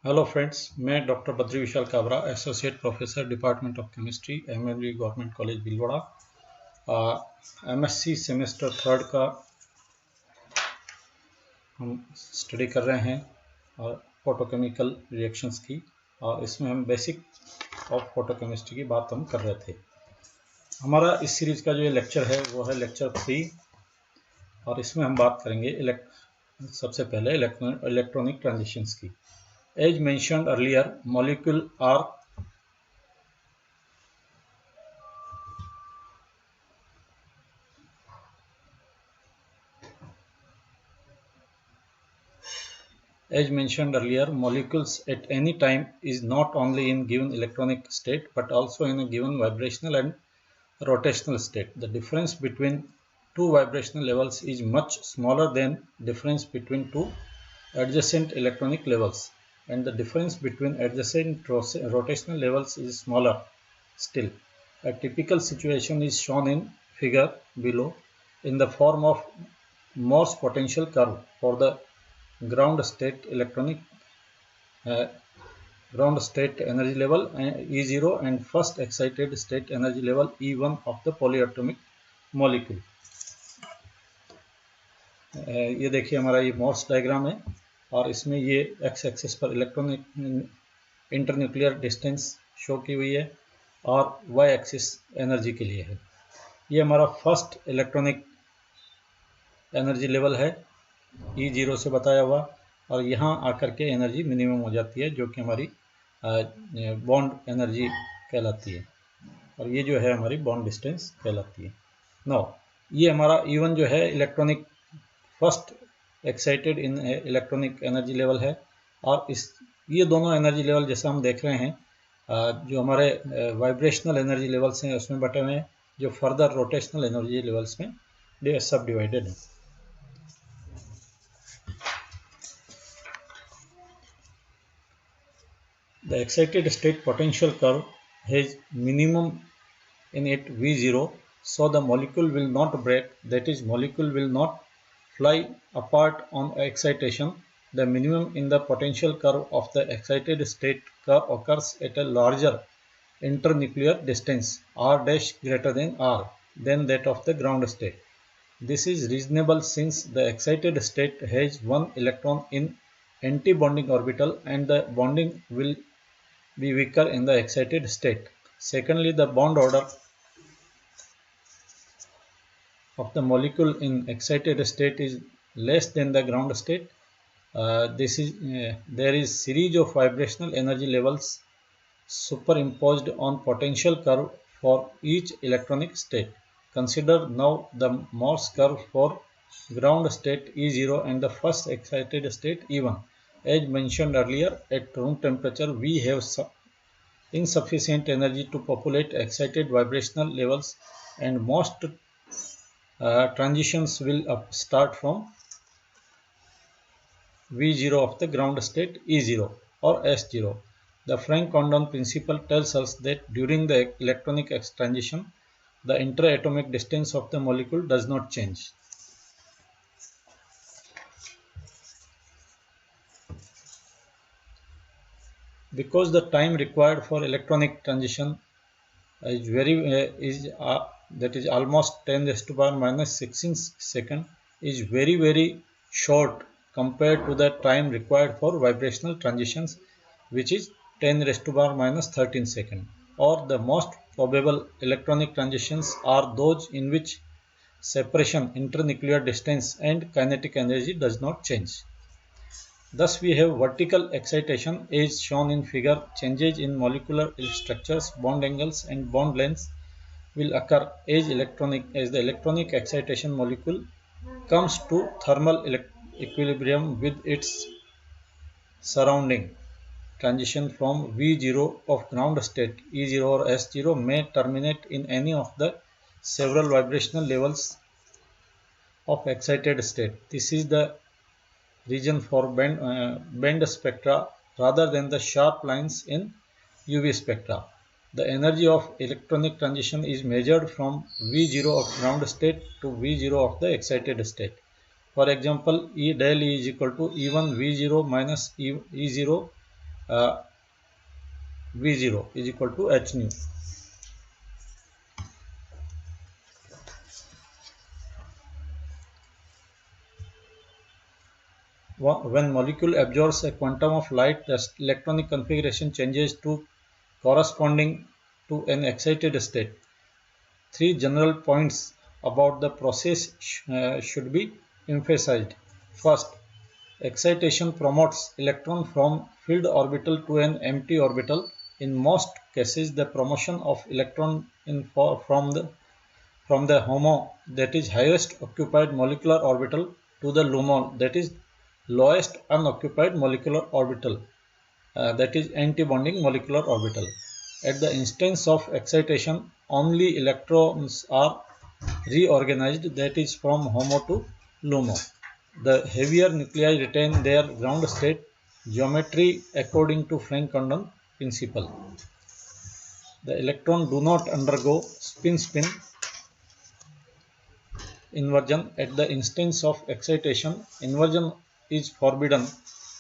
Hello friends, मैं doctor Badri Vishal Kabra, associate professor department of chemistry, MLV government college Bhilwara. MSc semester third का हम study कर रहे हैं और फोटोकेमिकल रिएक्शंस की, और इसमें हम बेसिक ऑफ फोटोकेमिस्ट्री की बात हम कर रहे थे। हमारा इस सीरीज का जो लेक्चर है वो है लेक्चर 3, और इसमें हम बात करेंगे सबसे पहले इलेक्ट्रॉनिक ट्रांजिशंस की। As mentioned earlier, molecule are molecules at any time is not only in given electronic state but also in a given vibrational and rotational state. The difference between two vibrational levels is much smaller than difference between two adjacent electronic levels, and the difference between adjacent rotational levels is smaller still. A typical situation is shown in figure below in the form of Morse potential curve for the ground state ground state energy level E0 and first excited state energy level E1 of the polyatomic molecule. ये देखिए, हमारा ये Moore's diagram है, और इसमें ये x axis पर electronic internuclear distance show की हुई है और वाई एक्सिस एनर्जी के लिए है। ये हमारा फर्स्ट इलेक्ट्रॉनिक एनर्जी लेवल है, E0 से बताया हुआ, और यहाँ आकर के एनर्जी मिनिमम हो जाती है, जो कि हमारी बॉन्ड एनर्जी कहलाती है, और ये जो है हमारी बॉन्ड डिस्टेंस कहलाती है। नो, ये हमारा E1 जो है इलेक्ट्रॉनिक फर्स्ट एक्साइटेड इन इलेक्ट्रॉनिक एनर्जी लेवल है, और ये दोनों एनर्जी लेवल जैसा हम देख रहे हैं, जो हमारे वाइब्रेशनल एनर्जी लेवल्स हैं उसमें बटे हुए हैं, जो फर्दर रोटेशनल एनर्जी लेवल्स में सब डिवाइडेड है। The excited state potential curve has minimum in it V0, so the molecule will not break, that is, molecule will not fly apart on excitation. The minimum in the potential curve of the excited state curve occurs at a larger internuclear distance r dash greater than r than that of the ground state. This is reasonable since the excited state has one electron in anti-bonding orbital and the bonding will be weaker in the excited state. Secondly, the bond order of the molecule in excited state is less than the ground state. There is series of vibrational energy levels superimposed on potential curve for each electronic state. Consider now the Morse curve for ground state E0 and the first excited state E1. As mentioned earlier, at room temperature we have insufficient energy to populate excited vibrational levels, and most transitions will start from V0 of the ground state E0 or S0. The Frank-Condon principle tells us that during the electronic transition, the interatomic distance of the molecule does not change. Because the time required for electronic transition is that is almost 10 raised to power minus 16 second, is very short compared to the time required for vibrational transitions, which is 10 raised to power minus 13 second. Or the most probable electronic transitions are those in which separation, internuclear distance and kinetic energy does not change. Thus we have vertical excitation as shown in figure. Changes in molecular structures, bond angles and bond lengths will occur as the electronic excitation molecule comes to thermal equilibrium with its surrounding. Transition from V0 of ground state E0 or S0 may terminate in any of the several vibrational levels of excited state. This is the region for band spectra rather than the sharp lines in UV spectra. The energy of electronic transition is measured from V0 of ground state to V0 of the excited state. For example, E del E is equal to E1 V0 minus E0 V0 is equal to h nu. When molecule absorbs a quantum of light, the electronic configuration changes to corresponding to an excited state. Three general points about the process should be emphasized. First, excitation promotes electron from filled orbital to an empty orbital. In most cases, the promotion of electron from the HOMO, that is highest occupied molecular orbital, to the LUMO, that is lowest unoccupied molecular orbital, that is antibonding molecular orbital. At the instance of excitation, only electrons are reorganized, that is from HOMO to LUMO. The heavier nuclei retain their ground state geometry according to Frank-Condon principle. The electron do not undergo spin-spin inversion at the instance of excitation. Inversion is forbidden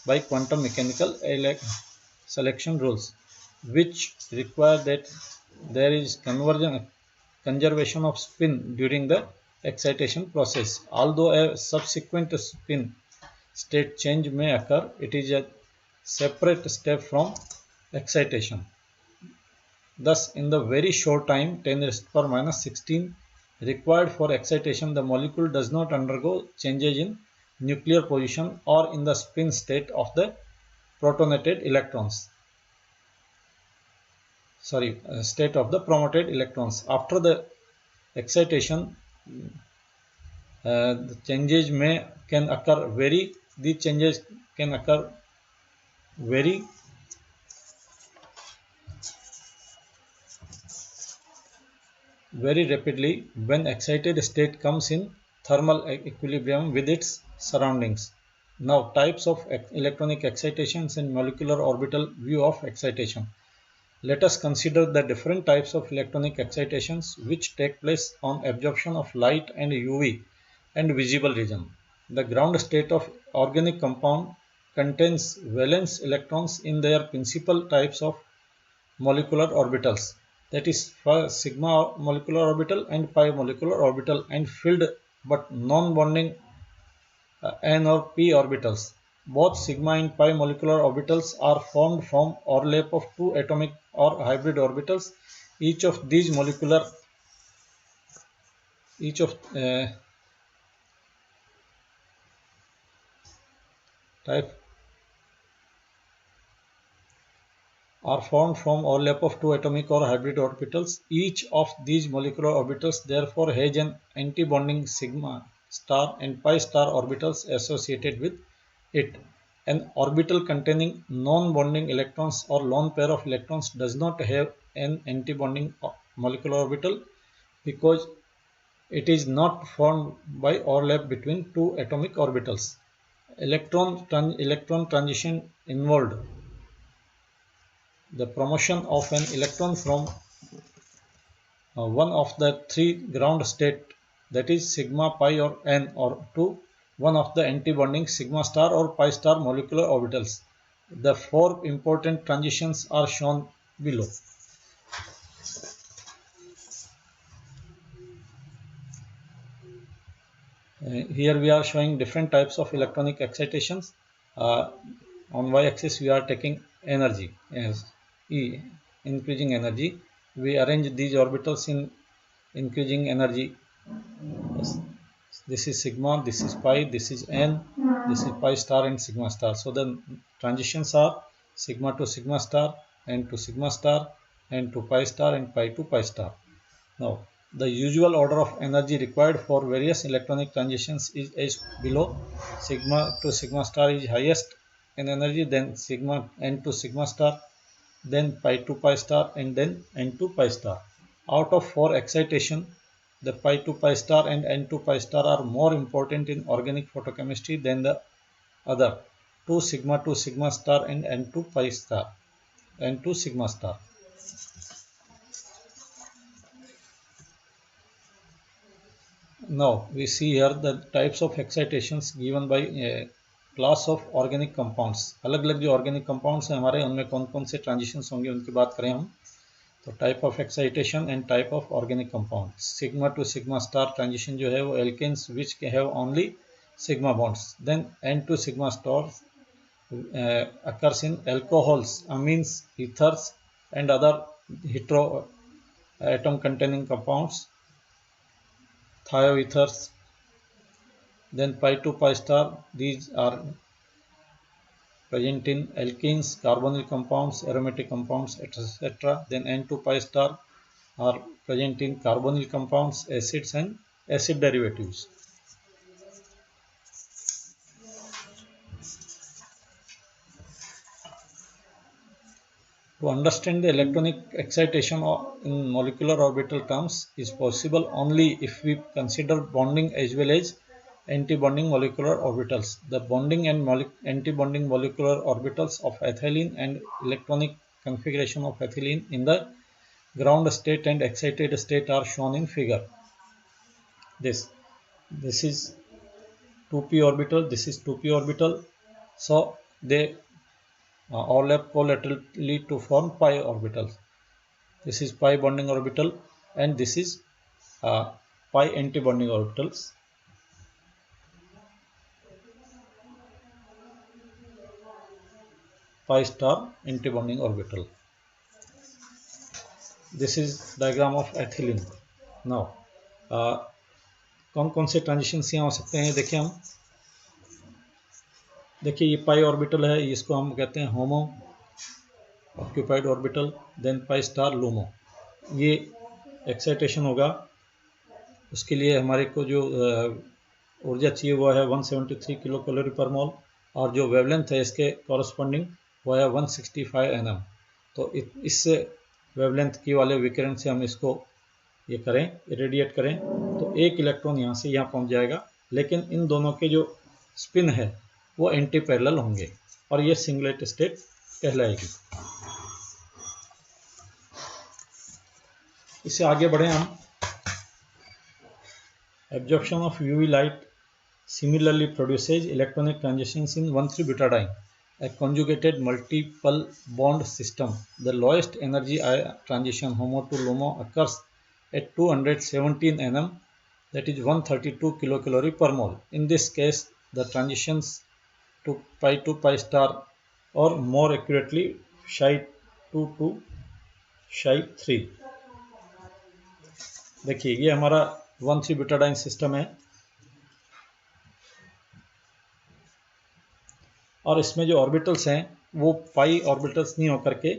by quantum mechanical selection rules, which require that there is conservation of spin during the excitation process. Although a subsequent spin state change may occur, it is a separate step from excitation. Thus, in the very short time 10 raised to power minus 16 required for excitation, the molecule does not undergo changes in nuclear position or in the spin state of the protonated electrons. State of the promoted electrons. After the excitation, the changes can occur very very rapidly when excited state comes in thermal equilibrium with its surroundings. Now, types of electronic excitations and molecular orbital view of excitation. Let us consider the different types of electronic excitations which take place on absorption of light and UV and visible region. The ground state of organic compound contains valence electrons in their principal types of molecular orbitals, that is sigma molecular orbital and pi molecular orbital, and filled but non-bonding n or p orbitals. Both sigma and pi molecular orbitals are formed from overlap of two atomic or hybrid orbitals. Each of these molecular type are formed from overlap of two atomic or hybrid orbitals. Each of these molecular orbitals therefore has an antibonding sigma star and pi star orbitals associated with it. An orbital containing non-bonding electrons or lone pair of electrons does not have an antibonding molecular orbital because it is not formed by overlap between two atomic orbitals. Electron transition involved the promotion of an electron from one of the three ground state, that is sigma, pi or n, or to one of the antibonding sigma star or pi star molecular orbitals. The four important transitions are shown below. Here we are showing different types of electronic excitations. On y-axis we are taking energy as E, increasing energy. We arrange these orbitals in increasing energy. This is sigma, this is pi, this is n, this is pi star and sigma star. So the transitions are sigma to sigma star, n to sigma star, n to pi star, and pi to pi star. Now, the usual order of energy required for various electronic transitions is as below. Sigma to sigma star is highest in energy, then sigma n to sigma star, then pi to pi star, and then n to pi star. Out of four excitation, the pi to pi star and n to pi star are more important in organic photochemistry than the other two, sigma to sigma star and n to pi star, n to sigma star. Now we see here the types of excitations given by class of organic compounds, अलग अलग जो organic compounds हैं हमारे, उनमें कौन कौन से transitions होंगे उनकी बात करें हम, तो type of excitation and type of organic compound. Sigma to sigma star transition जो है वो alkenes which have only sigma bonds, then n to sigma star occurs in alcohols, amines, ethers and other hetero atom containing compounds, thioethers. Then pi to pi star, these are present in alkenes, carbonyl compounds, aromatic compounds, etc. Then n to pi star are present in carbonyl compounds, acids and acid derivatives. To understand the electronic excitation in molecular orbital terms is possible only if we consider bonding as well as anti-bonding molecular orbitals. The bonding and anti-bonding molecular orbitals of ethylene and electronic configuration of ethylene in the ground state and excited state are shown in figure. This is 2p orbital, this is 2p orbital, so they overlap collaterally to form pi orbitals. This is pi bonding orbital and this is pi anti-bonding orbitals. Pi star anti-bonding orbital. This is diagram of ethylene. Now कौन कौन से transitions यहाँ हो सकते हैं देखिए हम, देखिए ये पाई ऑर्बिटल है, इसको हम कहते हैं HOMO occupied orbital, then pi star LUMO, ये एक्साइटेशन होगा, उसके लिए हमारे को जो ऊर्जा चाहिए वो है 173 किलो कैलोरी पर मोल, और जो वेवलेंथ है इसके कॉरस्पॉन्डिंग वो है 165 nm। तो इस वेवलेंथ की वाले विकिरण से हम इसको ये करें, इरेडिएट करें, तो एक इलेक्ट्रॉन यहाँ से यहाँ पहुँच जाएगा, लेकिन इन दोनों के जो स्पिन है वो एंटी पैरेलल होंगे और ये सिंगलेट स्टेट कहलाएगी। इससे आगे बढ़े हम, absorption of UV light similarly produces electronic transitions in 1,3-butadiene, a conjugated multiple bond system. The lowest energy transition HOMO to LUMO occurs at 217 nm, that is 132 kilocalorie per mole. In this case, the transitions to pi star, or more accurately Psi2 to Psi3. देखिए ये हमारा 1,3-butadiene system है और इसमें जो orbitals हैं वो पाई orbitals नहीं होकर के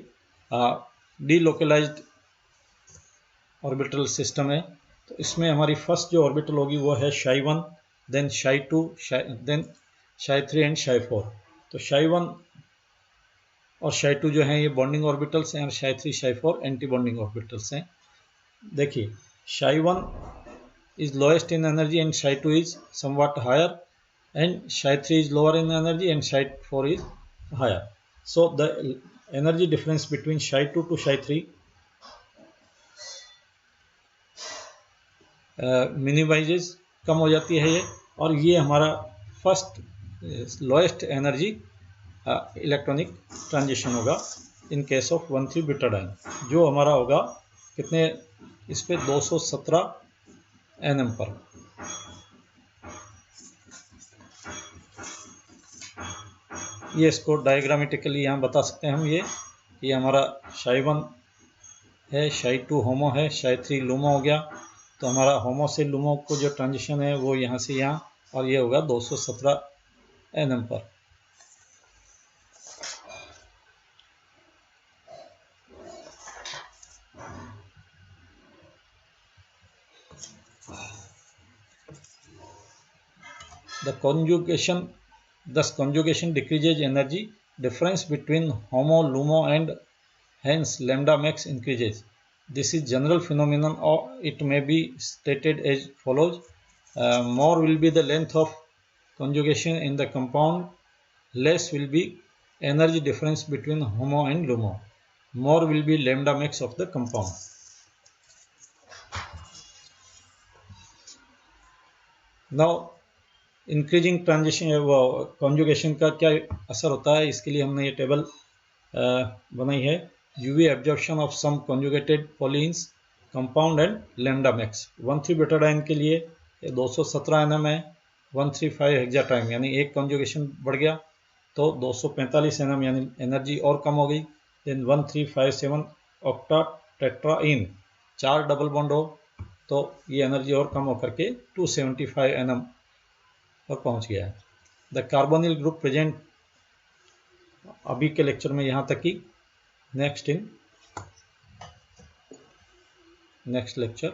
डीलोकलाइज्ड ऑर्बिटल सिस्टम है। तो इसमें हमारी फर्स्ट जो ऑर्बिटल होगी वो है Psi1, then Psi2, then Psi3 and Psi4। तो Psi1 और Psi2 जो हैं ये बॉन्डिंग ऑर्बिटल्स हैं और Psi3 Psi4 anti bonding orbitals हैं। देखिए Psi1 is lowest in energy and Psi2 is somewhat higher, and Psi3 is lower in energy and Psi4 is higher. So the energy difference between Psi2 to Psi3 minimizes, कम हो जाती है ये, और ये हमारा first lowest energy electronic transition होगा in case of 1,3-butadiene, जो हमारा होगा कितने, इस पे 217 nm पर। ये इसको डायग्रामेटिकली यहाँ बता सकते हैं हम, ये हमारा Psi1 है, Psi2 होमो है, Psi3 लूमो हो गया। तो हमारा होमो से लूमो को जो ट्रांजिशन है वो यहाँ से यहाँ, और ये होगा 217 nm पर। Thus conjugation decreases energy difference between HOMO, LUMO and hence lambda max increases. This is general phenomenon, or it may be stated as follows. More will be the length of conjugation in the compound, less will be energy difference between HOMO and LUMO. More will be lambda max of the compound. Now increasing transition वो conjugation का क्या असर होता है, इसके लिए हमने ये टेबल बनाई है। UV absorption of some conjugated polyenes compound and lambda max. 1,3 butadiene के लिए 217 nm है, 135 हेक्साटाइम यानी एक कॉन्जुगेशन बढ़ गया तो 245 nm यानी एनर्जी और कम हो गई। देन 1357 ऑक्टा टेट्राइन, 4 डबल बॉन्ड हो तो ये एनर्जी और कम होकर के 275 nm पर पहुंच गया है। द कार्बोनिल ग्रुप प्रेजेंट, अभी के लेक्चर में यहाँ तक ही। Next lecture